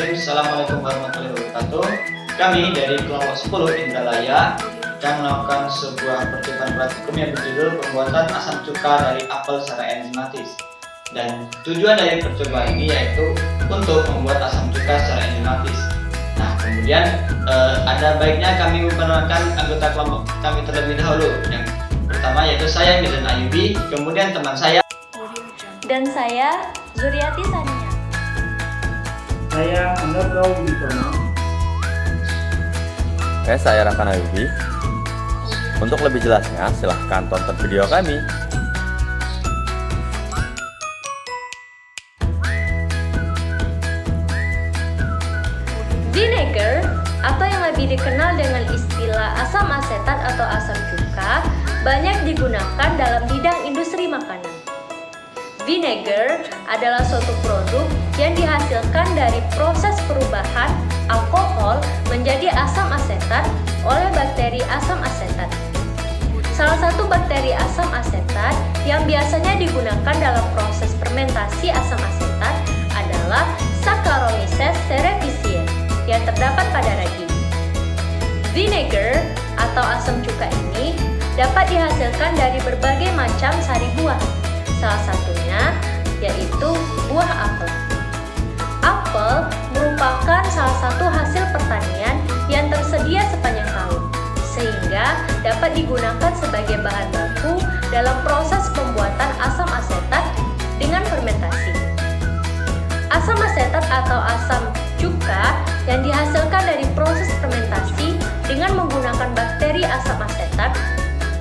Bismillahirrahmanirrahim. Assalamualaikum warahmatullahi wabarakatuh. Kami dari kelompok 10 Indralaya akan melakukan sebuah percobaan praktikum yang berjudul pembuatan asam cuka dari apel secara enzimatis. Dan tujuan dari percobaan ini yaitu untuk membuat asam cuka secara enzimatis. Nah, kemudian ada baiknya kami memperkenalkan anggota kelompok kami terlebih dahulu. Yang pertama yaitu saya Mirzan Ayubi, kemudian teman saya dan saya Zuriati Sania. Saya Andro Wibisono. Saya Rafan Ayubi. Untuk lebih jelasnya, silahkan tonton video kami. Vinegar atau yang lebih dikenal dengan istilah asam asetat atau asam cuka banyak digunakan dalam bidang industri makanan. Vinegar adalah suatu produk yang dihasilkan dari proses perubahan alkohol menjadi asam asetat oleh bakteri asam asetat. Salah satu bakteri asam asetat yang biasanya digunakan dalam proses fermentasi asam asetat adalah Saccharomyces cerevisiae yang terdapat pada ragi. Vinegar atau asam cuka ini dapat dihasilkan dari berbagai macam sari buah. Salah satunya yaitu buah apel. Apel merupakan salah satu hasil pertanian yang tersedia sepanjang tahun, sehingga dapat digunakan sebagai bahan baku dalam proses pembuatan asam asetat dengan fermentasi. Asam asetat atau asam cuka yang dihasilkan dari proses fermentasi dengan menggunakan bakteri asam asetat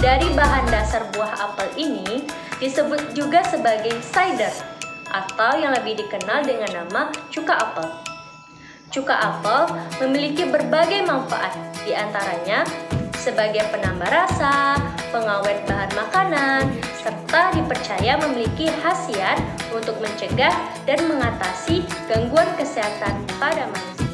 dari bahan dasar buah apel ini disebut juga sebagai cider atau yang lebih dikenal dengan nama cuka apel. Cuka apel memiliki berbagai manfaat, diantaranya sebagai penambah rasa, pengawet bahan makanan, serta dipercaya memiliki khasiat untuk mencegah dan mengatasi gangguan kesehatan pada manusia.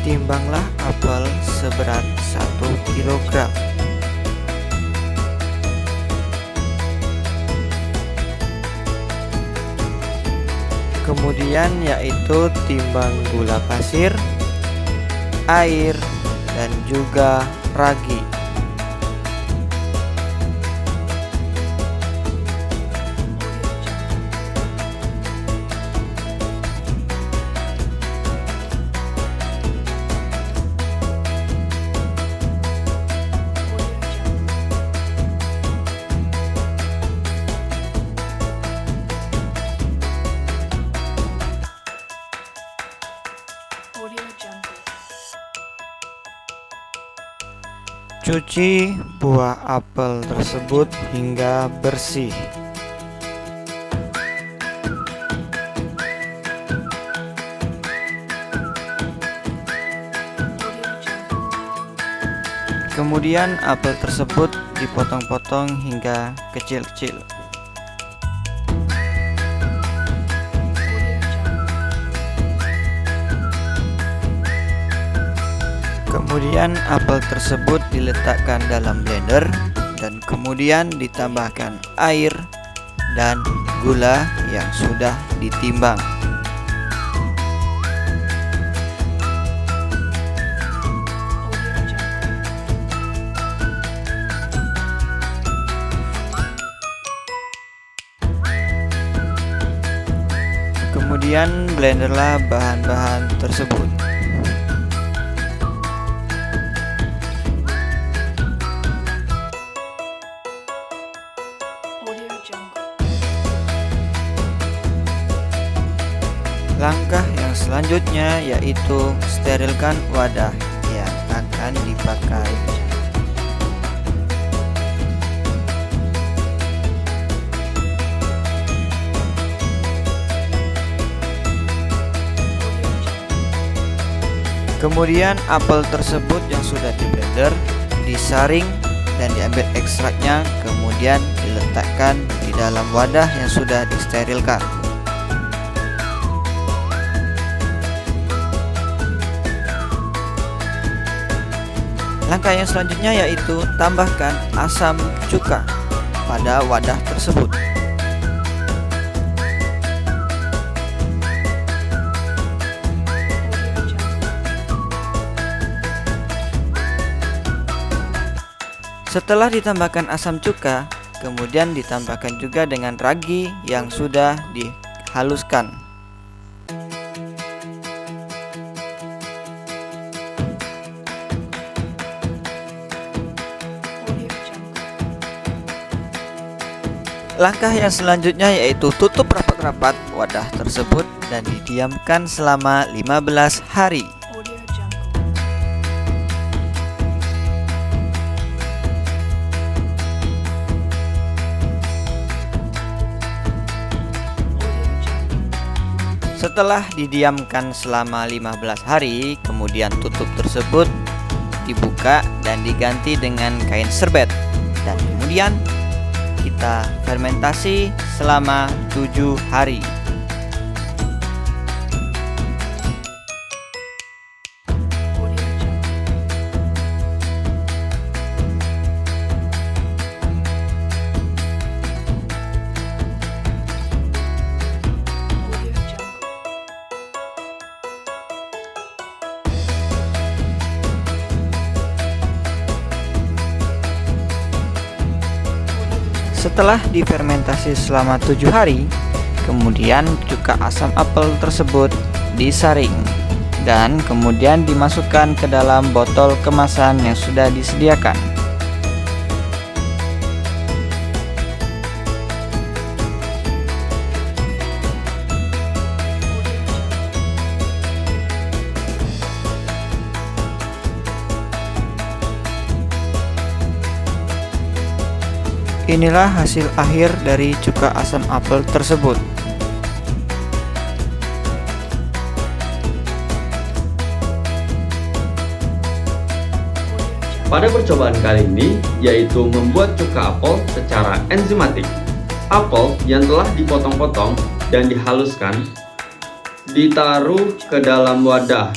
Timbanglah apel seberat 1 kg. Kemudian yaitu timbang gula pasir, air, dan juga ragi. Cuci buah apel tersebut hingga bersih. Kemudian apel tersebut dipotong-potong hingga kecil-kecil. Kemudian apel tersebut diletakkan dalam blender dan kemudian ditambahkan air dan gula yang sudah ditimbang. Kemudian blenderlah bahan-bahan tersebut. Langkah yang selanjutnya yaitu sterilkan wadah yang akan dipakai. Kemudian apel tersebut yang sudah di blender disaring dan diambil ekstraknya, kemudian diletakkan di dalam wadah yang sudah disterilkan. Langkah yang selanjutnya yaitu tambahkan asam cuka pada wadah tersebut. Setelah ditambahkan asam cuka, kemudian ditambahkan juga dengan ragi yang sudah dihaluskan. Langkah yang selanjutnya yaitu tutup rapat-rapat wadah tersebut dan didiamkan selama 15 hari. Setelah didiamkan selama 15 hari, kemudian tutup tersebut dibuka dan diganti dengan kain serbet, dan kemudian kita fermentasi selama 7 hari. Setelah difermentasi selama 7 hari, kemudian cuka asam apel tersebut disaring dan kemudian dimasukkan ke dalam botol kemasan yang sudah disediakan. Inilah hasil akhir dari cuka asam apel tersebut. Pada percobaan kali ini, yaitu membuat cuka apel secara enzimatik. Apel yang telah dipotong-potong dan dihaluskan ditaruh ke dalam wadah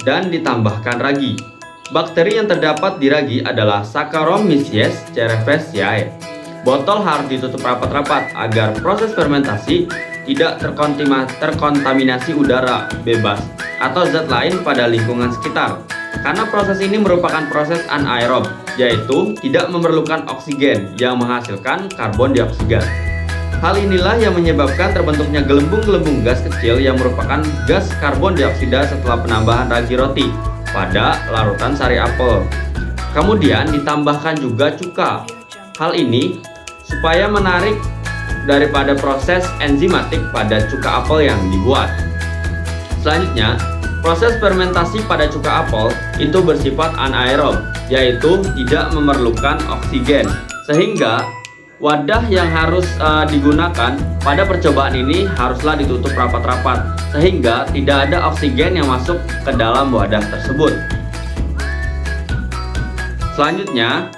dan ditambahkan ragi. Bakteri yang terdapat di ragi adalah Saccharomyces cerevisiae. Botol harus ditutup rapat-rapat agar proses fermentasi tidak terkontaminasi udara bebas atau zat lain pada lingkungan sekitar. Karena proses ini merupakan proses anaerob, yaitu tidak memerlukan oksigen yang menghasilkan karbon dioksida. Hal inilah yang menyebabkan terbentuknya gelembung-gelembung gas kecil yang merupakan gas karbon dioksida setelah penambahan ragi roti pada larutan sari apel. Kemudian ditambahkan juga cuka. Hal ini supaya menarik daripada proses enzimatik pada cuka apel yang dibuat. Selanjutnya, proses fermentasi pada cuka apel itu bersifat anaerob, yaitu tidak memerlukan oksigen, sehingga wadah yang harus digunakan pada percobaan ini haruslah ditutup rapat-rapat, sehingga tidak ada oksigen yang masuk ke dalam wadah tersebut. Selanjutnya,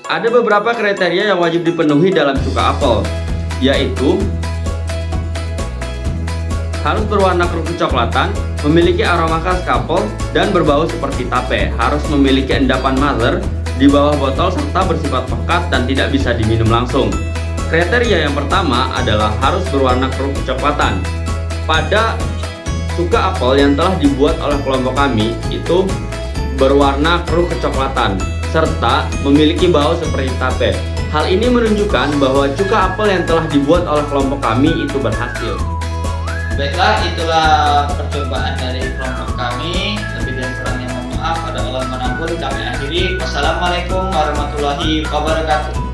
ada beberapa kriteria yang wajib dipenuhi dalam cuka apel, yaitu harus berwarna keruh kecoklatan, memiliki aroma khas kapel, dan berbau seperti tape. Harus memiliki endapan mother di bawah botol serta bersifat pekat dan tidak bisa diminum langsung. Kriteria yang pertama adalah harus berwarna keruh kecoklatan. Pada cuka apel yang telah dibuat oleh kelompok kami itu berwarna keruh kecoklatan serta memiliki bau seperti tape. Hal ini menunjukkan bahwa cuka apel yang telah dibuat oleh kelompok kami itu berhasil. Baiklah, itulah percobaan dari kelompok kami. Lebih dan kurangnya mohon maaf. Pada Allah mengampun. Kami akhiri. Wassalamualaikum warahmatullahi wabarakatuh.